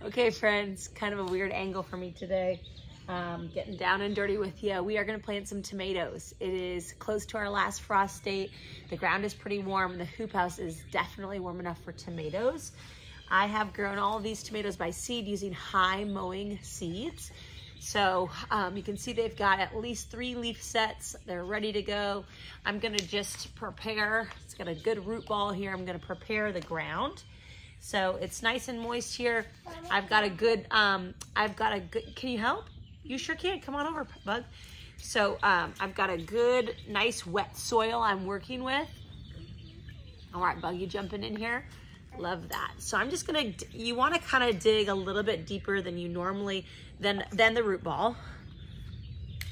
Okay, friends, kind of a weird angle for me today. Getting down and dirty with you. We are going to plant some tomatoes. It is close to our last frost date. The ground is pretty warm. The hoop house is definitely warm enough for tomatoes. I have grown all of these tomatoes by seed using high mowing seeds. So you can see they've got at least 3 leaf sets. They're ready to go. I'm going to just prepare. It's got a good root ball here. I'm going to prepare the ground. So it's nice and moist here. I've got a good, can you help? You sure can. Come on over, bug. So I've got a good, nice wet soil I'm working with. All right, bug, you jumping in here? Love that. So I'm just gonna, you wanna kind of dig a little bit deeper than you normally, than the root ball,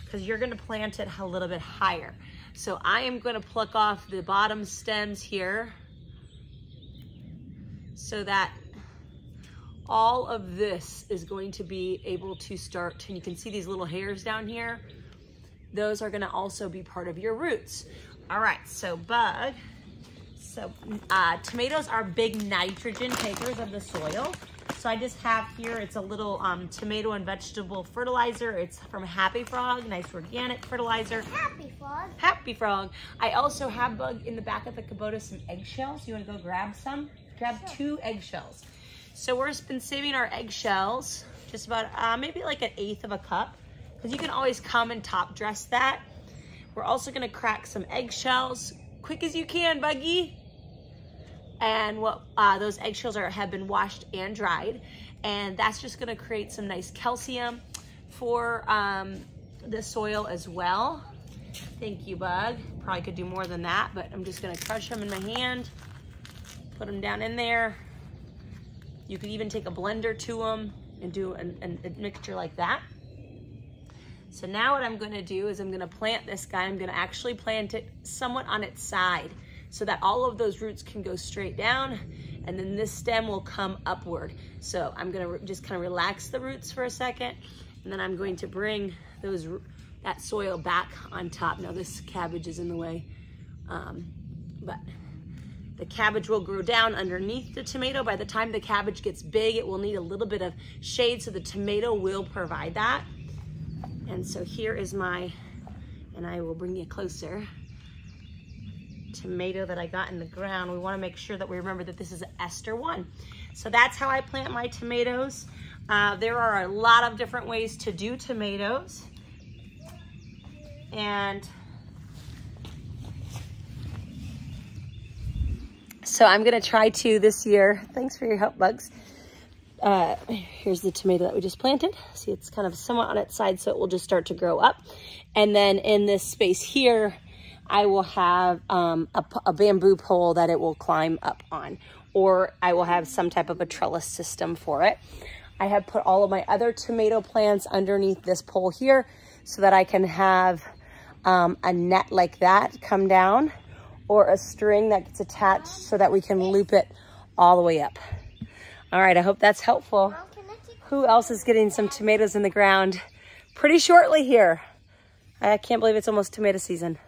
because you're gonna plant it a little bit higher. So I am gonna pluck off the bottom stems here so that all of this is going to be able to start, and you can see these little hairs down here. Those are gonna also be part of your roots. All right, so bug. So tomatoes are big nitrogen takers of the soil. So I just have here, it's a little tomato and vegetable fertilizer. It's from Happy Frog, nice organic fertilizer. Happy Frog. Happy Frog. I also have, bug, in the back of the Kubota some eggshells. You wanna go grab some? Grab 2 eggshells. So we've been saving our eggshells, just about maybe like 1/8 of a cup, because you can always come and top dress that. We're also gonna crack some eggshells, quick as you can, Buggy. And what those eggshells have been washed and dried, and that's just gonna create some nice calcium for the soil as well. Thank you, Bug. Probably could do more than that, but I'm just gonna crush them in my hand, put them down in there. You could even take a blender to them and do a mixture like that. So now what I'm gonna do is I'm gonna plant this guy. I'm gonna actually plant it somewhat on its side so that all of those roots can go straight down, and then this stem will come upward. So I'm gonna just kind of relax the roots for a second, and then I'm going to bring that soil back on top. Now this cabbage is in the way, but the cabbage will grow down underneath the tomato. By the time the cabbage gets big, it will need a little bit of shade, so the tomato will provide that. And so here is my, and I will bring you closer, tomato that I got in the ground. We want to make sure that we remember that this is Ester 1. So that's how I plant my tomatoes. There are a lot of different ways to do tomatoes. And so I'm gonna try to this year, thanks for your help, Bugs. Here's the tomato that we just planted. See, it's kind of somewhat on its side, so it will just start to grow up. And then in this space here, I will have a bamboo pole that it will climb up on, or I will have some type of a trellis system for it. I have put all of my other tomato plants underneath this pole here so that I can have a net like that come down, or a string that gets attached so that we can loop it all the way up. All right, I hope that's helpful. Who else is getting some tomatoes in the ground pretty shortly here? I can't believe it's almost tomato season.